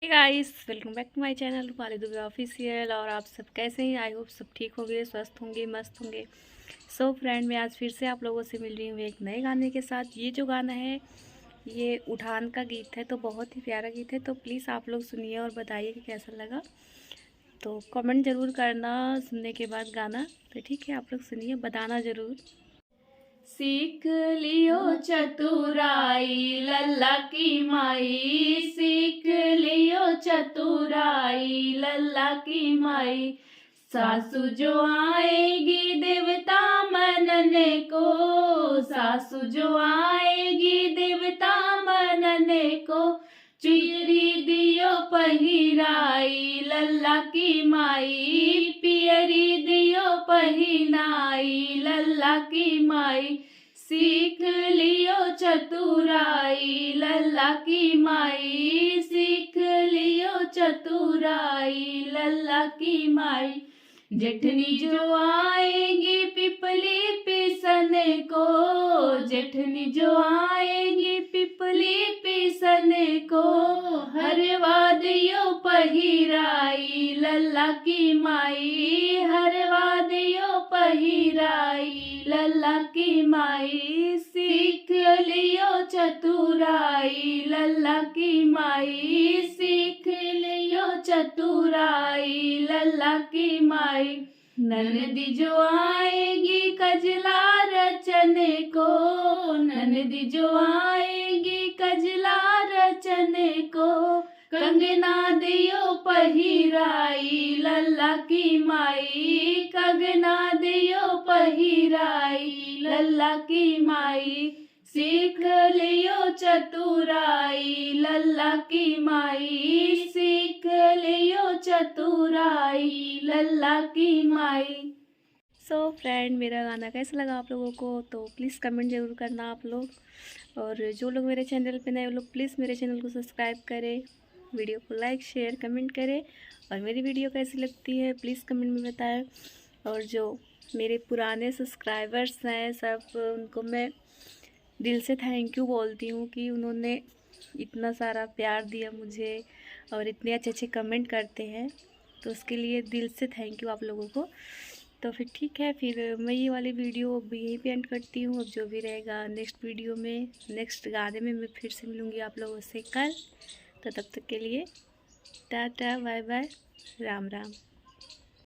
Hey guys, welcome back to my channel Rupali Dubey official. और आप सब कैसे हैं? आई होप सब ठीक होंगे, स्वस्थ होंगे, मस्त होंगे। सो फ्रेंड, मैं आज फिर से आप लोगों से मिल रही हूँ एक नए गाने के साथ। ये जो गाना है ये उठान का गीत है, तो बहुत ही प्यारा गीत है। तो प्लीज़ आप लोग सुनिए और बताइए कि कैसा लगा। तो कमेंट ज़रूर करना सुनने के बाद गाना। तो ठीक है, आप लोग सुनिए, बताना ज़रूर। सीख लियो चतुराई लल्ला की माई, सीख लियो चतुराई लल्ला की माई। सासू जो आएगी देवता मनने को, सासू जो आएगी देवता मनने को। चुनरी दियो पहिराई लल्ला की माई, पियरी दियो पहिनाई लल्ला की माई। सीख लियो चतुराई लल्ला की माई, सीख लियो चतुराई लल्ला की माई। जेठनी जो आएगी पिपली पीसने को, जेठनी जो आएगी पिपली पीसने को। हरवा दियो पहिराई लल्ला की माई, हरवा दियो पहिराई लल्ला की माई। सीख लियो चतुराई लल्ला की माई, सीख लियो चतुराई लल्ला की माई। ननदी जो आएगी कजला रचने को, ननदी जो आएगी कजला रचने को। कंगना दियो पहिराई लल्ला की माई, कंगना दियो पहिराई लल्ला की माई। सीख लियो चतुराई लल्ला की माई, सीख लियो चतुराई लल्ला की माई। सो फ्रेंड, मेरा गाना कैसा लगा आप लोगों को? तो प्लीज़ कमेंट ज़रूर करना आप लोग। और जो लोग मेरे चैनल पे नए, वो लोग प्लीज़ मेरे चैनल को सब्सक्राइब करें, वीडियो को लाइक शेयर कमेंट करें। और मेरी वीडियो कैसी लगती है प्लीज़ कमेंट में बताएं। और जो मेरे पुराने सब्सक्राइबर्स हैं सब, उनको मैं दिल से थैंक यू बोलती हूँ कि उन्होंने इतना सारा प्यार दिया मुझे और इतने अच्छे अच्छे कमेंट करते हैं। तो उसके लिए दिल से थैंक यू आप लोगों को। तो फिर ठीक है, फिर मैं ये वाली वीडियो भी यहीं पे एंड करती हूँ। अब जो भी रहेगा नेक्स्ट वीडियो में, नेक्स्ट गाने में मैं फिर से मिलूँगी आप लोगों से कल। तो तब तक के लिए tata bye bye, Ram Ram.